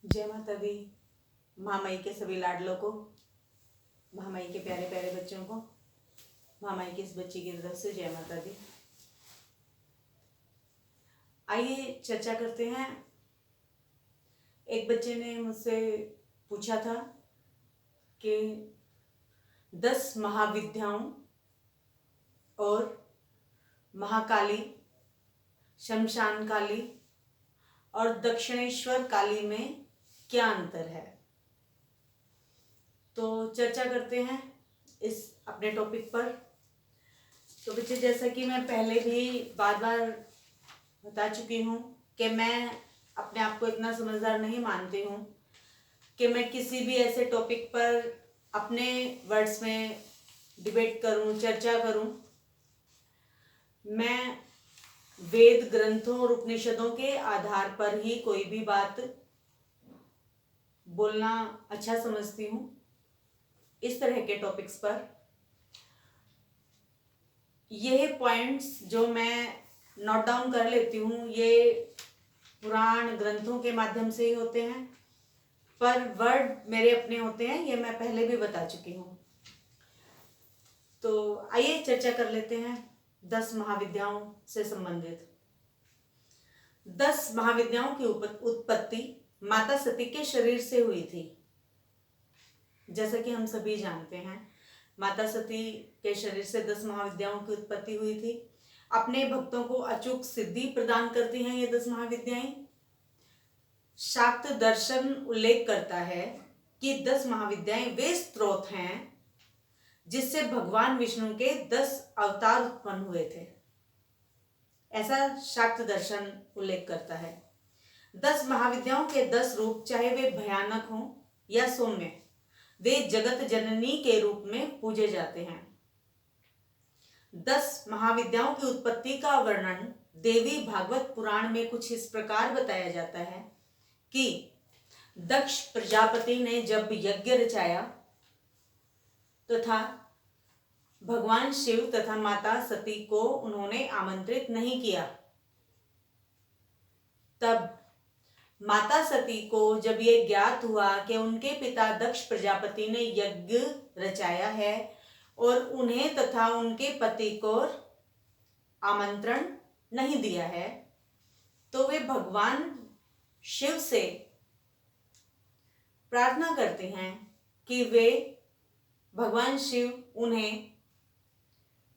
जय माता दी। महामाई के सभी लाडलों को, महामाई के प्यारे प्यारे बच्चों को, महामाई की इस बच्ची की तरफ से जय माता दी। आइए चर्चा करते हैं। एक बच्चे ने मुझसे पूछा था कि 10 महाविद्याओं और महाकाली, शमशान काली और दक्षिणेश्वर काली में क्या अंतर है। तो चर्चा करते हैं इस अपने टॉपिक पर। तो बच्चे, जैसा कि मैं पहले भी बार बार बता चुकी हूँ कि मैं अपने आप को इतना समझदार नहीं मानती हूँ कि मैं किसी भी ऐसे टॉपिक पर अपने वर्ड्स में डिबेट करूँ, चर्चा करूँ। मैं वेद ग्रंथों और उपनिषदों के आधार पर ही कोई भी बात बोलना अच्छा समझती हूँ। इस तरह के टॉपिक्स पर यह पॉइंट्स जो मैं नोट डाउन कर लेती हूँ, ये पुराण ग्रंथों के माध्यम से ही होते हैं, पर वर्ड मेरे अपने होते हैं। ये मैं पहले भी बता चुकी हूँ। तो आइए चर्चा कर लेते हैं 10 महाविद्याओं से संबंधित। 10 महाविद्याओं की उत्पत्ति माता सती के शरीर से हुई थी। जैसा कि हम सभी जानते हैं, माता सती के शरीर से 10 महाविद्याओं की उत्पत्ति हुई थी। अपने भक्तों को अचूक सिद्धि प्रदान करती हैं ये 10 महाविद्याएं। शाक्त दर्शन उल्लेख करता है कि 10 महाविद्याएं वे स्रोत हैं जिससे भगवान विष्णु के 10 अवतार उत्पन्न हुए थे। ऐसा शाक्त दर्शन उल्लेख करता है। 10 महाविद्याओं के 10 रूप, चाहे वे भयानक हों या सौम्य, वे जगत जननी के रूप में पूजे जाते हैं। 10 महाविद्याओं की उत्पत्ति का वर्णन देवी भागवत पुराण में कुछ इस प्रकार बताया जाता है कि दक्ष प्रजापति ने जब यज्ञ रचाया तथा भगवान शिव तथा माता सती को उन्होंने आमंत्रित नहीं किया, तब माता सती को जब ये ज्ञात हुआ कि उनके पिता दक्ष प्रजापति ने यज्ञ रचाया है और उन्हें तथा उनके पति को आमंत्रण नहीं दिया है, तो वे भगवान शिव से प्रार्थना करते हैं कि वे भगवान शिव उन्हें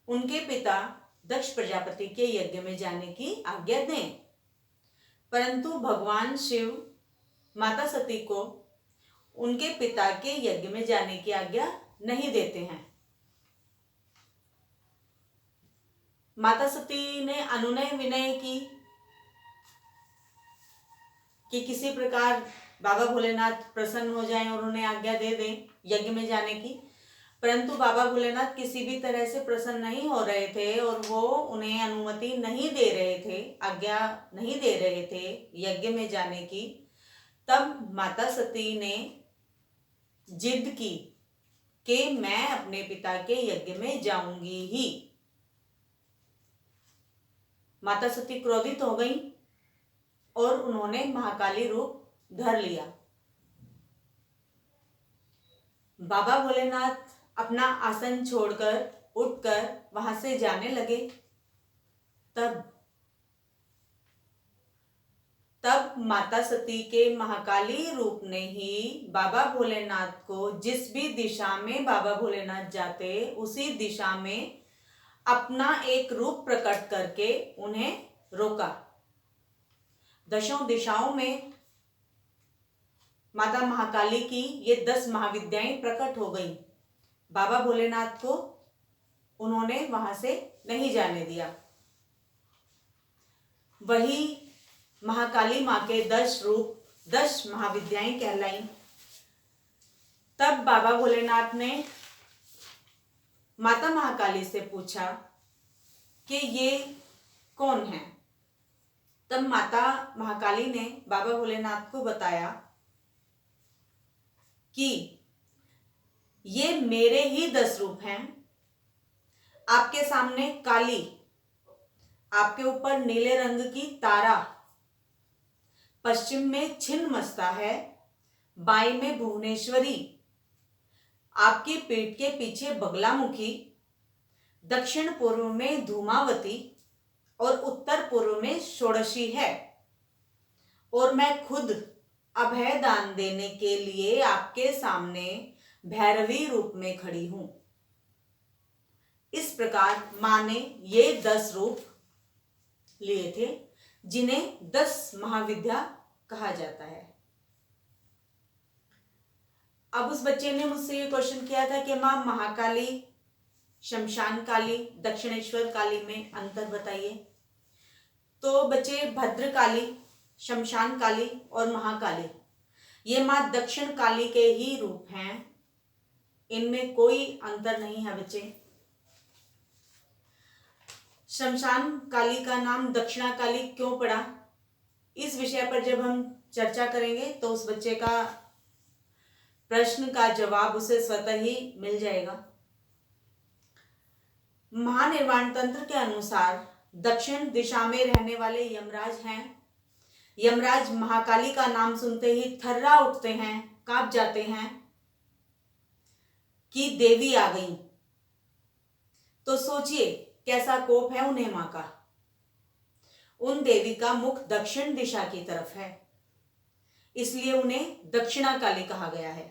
उनके पिता दक्ष प्रजापति के यज्ञ में जाने की आज्ञा दें। परंतु भगवान शिव माता सती को उनके पिता के यज्ञ में जाने की आज्ञा नहीं देते हैं। माता सती ने अनुनय विनय की कि किसी प्रकार बाबा भोलेनाथ प्रसन्न हो जाएं और उन्हें आज्ञा दे दें यज्ञ में जाने की, परंतु बाबा भोलेनाथ किसी भी तरह से प्रसन्न नहीं हो रहे थे और वो उन्हें अनुमति नहीं दे रहे थे, आज्ञा नहीं दे रहे थे यज्ञ में जाने की। तब माता सती ने जिद की कि मैं अपने पिता के यज्ञ में जाऊंगी ही। माता सती क्रोधित हो गई और उन्होंने महाकाली रूप धर लिया। बाबा भोलेनाथ अपना आसन छोड़कर उठकर वहां से जाने लगे। तब माता सती के महाकाली रूप ने ही बाबा भोलेनाथ को जिस भी दिशा में बाबा भोलेनाथ जाते उसी दिशा में अपना एक रूप प्रकट करके उन्हें रोका। दशों दिशाओं में माता महाकाली की ये 10 महाविद्याएं प्रकट हो गई। बाबा भोलेनाथ को उन्होंने वहां से नहीं जाने दिया। वही महाकाली माँ के 10 रूप 10 महाविद्याएं कहलाई। तब बाबा भोलेनाथ ने माता महाकाली से पूछा कि ये कौन है। तब माता महाकाली ने बाबा भोलेनाथ को बताया कि ये मेरे ही 10 रूप हैं। आपके सामने काली, आपके ऊपर नीले रंग की तारा, पश्चिम में छिन्न मस्ता है बाएं में भुवनेश्वरी, आपकी पीठ के पीछे बगलामुखी, दक्षिण पूर्व में धूमावती और उत्तर पूर्व में षोडशी है। और मैं खुद अभय दान देने के लिए आपके सामने भैरवी रूप में खड़ी हूं। इस प्रकार मां ने ये 10 रूप लिए थे, जिन्हें 10 महाविद्या कहा जाता है। अब उस बच्चे ने मुझसे ये क्वेश्चन किया था कि मां, महाकाली, शमशान काली, दक्षिणेश्वर काली में अंतर बताइए। तो बच्चे, भद्रकाली, शमशान काली और महाकाली, ये मां दक्षिण काली के ही रूप हैं, इनमें कोई अंतर नहीं है बच्चे। शमशान काली का नाम दक्षिणा काली क्यों पड़ा, इस विषय पर जब हम चर्चा करेंगे तो उस बच्चे का प्रश्न का जवाब उसे स्वतः ही मिल जाएगा। महानिर्वाण तंत्र के अनुसार दक्षिण दिशा में रहने वाले यमराज हैं। यमराज महाकाली का नाम सुनते ही थर्रा उठते हैं, कांप जाते हैं कि देवी आ गई। तो सोचिए कैसा कोप है उन्हें मां का। उन देवी का मुख दक्षिण दिशा की तरफ है, इसलिए उन्हें दक्षिणा काली कहा गया है।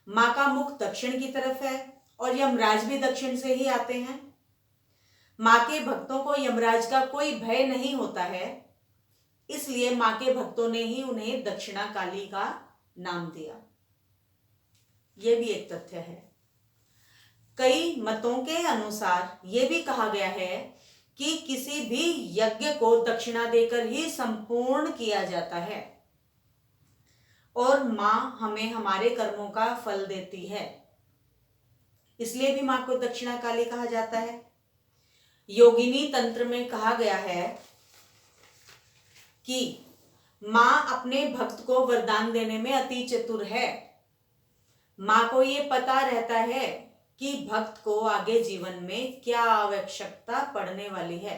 मां का मुख दक्षिण की तरफ है और यमराज भी दक्षिण से ही आते हैं। मां के भक्तों को यमराज का कोई भय नहीं होता है, इसलिए मां के भक्तों ने ही उन्हें दक्षिणा काली का नाम दिया। यह भी एक तथ्य है। कई मतों के अनुसार यह भी कहा गया है कि किसी भी यज्ञ को दक्षिणा देकर ही संपूर्ण किया जाता है और मां हमें हमारे कर्मों का फल देती है, इसलिए भी मां को दक्षिणा काली कहा जाता है। योगिनी तंत्र में कहा गया है कि मां अपने भक्त को वरदान देने में अति चतुर है। मां को ये पता रहता है कि भक्त को आगे जीवन में क्या आवश्यकता पड़ने वाली है,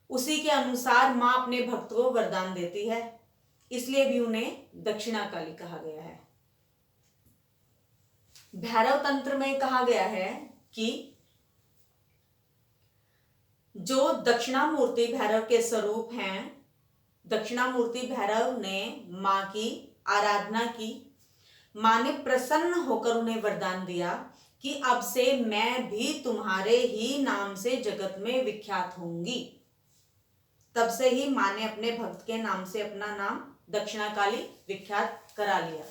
उसी के अनुसार मां अपने भक्त को वरदान देती है, इसलिए भी उन्हें दक्षिणा काली कहा गया है। भैरव तंत्र में कहा गया है कि जो दक्षिणामूर्ति भैरव के स्वरूप हैं, दक्षिणामूर्ति भैरव ने मां की आराधना की। मां ने प्रसन्न होकर उन्हें वरदान दिया कि अब से मैं भी तुम्हारे ही नाम से जगत में विख्यात होंगी। तब से ही मां ने अपने भक्त के नाम से अपना नाम दक्षिणा काली विख्यात करा लिया।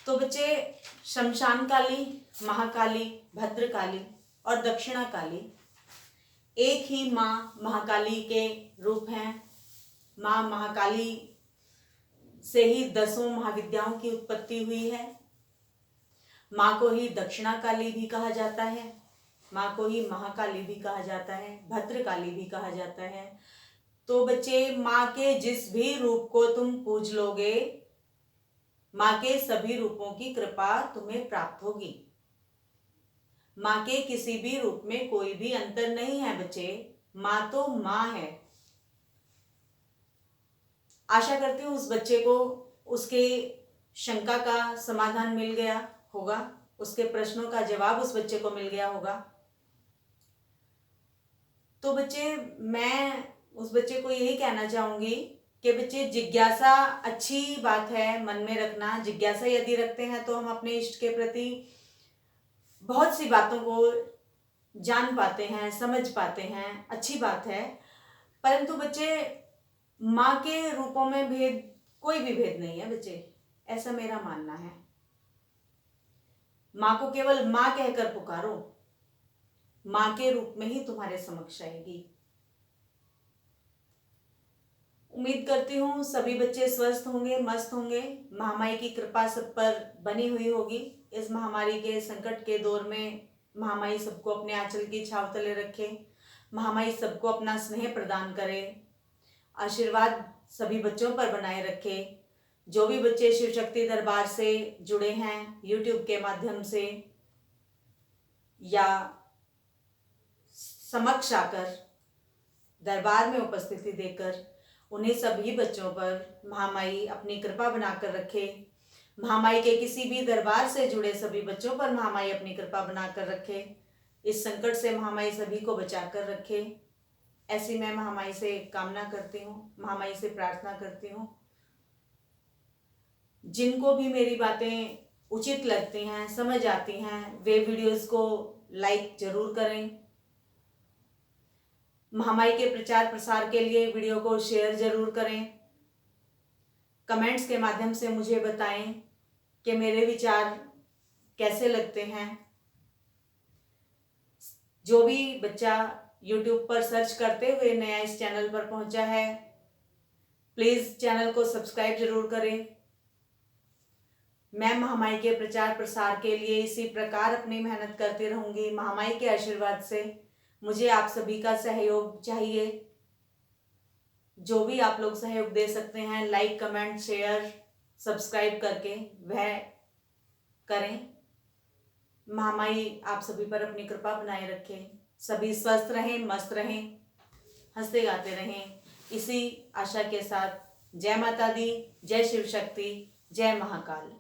तो बच्चे, शमशान काली, महाकाली, भद्रकाली और दक्षिणा काली एक ही मां महाकाली के रूप हैं। मां महाकाली से ही 10 महाविद्याओं की उत्पत्ति हुई है। मां को ही दक्षिणा काली भी कहा जाता है, मां को ही महाकाली भी कहा जाता है, भद्रकाली भी कहा जाता है। तो बच्चे, मां के जिस भी रूप को तुम पूज लोगे, मां के सभी रूपों की कृपा तुम्हें प्राप्त होगी। मां के किसी भी रूप में कोई भी अंतर नहीं है बच्चे, मां तो मां है। आशा करती हूँ उस बच्चे को उसके शंका का समाधान मिल गया होगा, उसके प्रश्नों का जवाब उस बच्चे को मिल गया होगा। तो बच्चे, मैं उस बच्चे को यही कहना चाहूंगी कि बच्चे, जिज्ञासा अच्छी बात है, मन में रखना। जिज्ञासा यदि रखते हैं तो हम अपने इष्ट के प्रति बहुत सी बातों को जान पाते हैं, समझ पाते हैं, अच्छी बात है। परंतु बच्चे, मां के रूपों में भेद, कोई भी भेद नहीं है बच्चे, ऐसा मेरा मानना है। मां को केवल मां कहकर पुकारो, मां के रूप में ही तुम्हारे समक्ष आएगी। उम्मीद करती हूँ सभी बच्चे स्वस्थ होंगे, मस्त होंगे, महामारी की कृपा सब पर बनी हुई होगी। इस महामारी के संकट के दौर में महामारी सबको अपने आंचल की छाव तले रखे, महामारी सबको अपना स्नेह प्रदान करे, आशीर्वाद सभी बच्चों पर बनाए रखे। जो भी बच्चे शिव शक्ति दरबार से जुड़े हैं, यूट्यूब के माध्यम से या समक्ष आकर दरबार में उपस्थिति देकर, उन्हीं सभी बच्चों पर महामाई अपनी कृपा बनाकर रखे। महामाई के किसी भी दरबार से जुड़े सभी बच्चों पर महामाई अपनी कृपा बनाकर रखे। इस संकट से महामाई सभी को बचाकर रखे, ऐसी मैं महामाई से कामना करती हूँ, महामाई से प्रार्थना करती हूँ। जिनको भी मेरी बातें उचित लगती हैं, समझ आती हैं, वे वीडियोस को लाइक जरूर करें। महामाई के प्रचार प्रसार के लिए वीडियो को शेयर जरूर करें। कमेंट्स के माध्यम से मुझे बताएं कि मेरे विचार कैसे लगते हैं। जो भी बच्चा YouTube पर सर्च करते हुए नया इस चैनल पर पहुंचा है, प्लीज चैनल को सब्सक्राइब जरूर करें। मैं महामाई के प्रचार प्रसार के लिए इसी प्रकार अपनी मेहनत करती रहूंगी। महामाई के आशीर्वाद से मुझे आप सभी का सहयोग चाहिए। जो भी आप लोग सहयोग दे सकते हैं, लाइक, कमेंट, शेयर, सब्सक्राइब करके वह करें। महामाई आप सभी पर अपनी कृपा बनाए रखे, सभी स्वस्थ रहें, मस्त रहें, हंसते गाते रहें। इसी आशा के साथ जय माता दी, जय शिव शक्ति, जय महाकाल।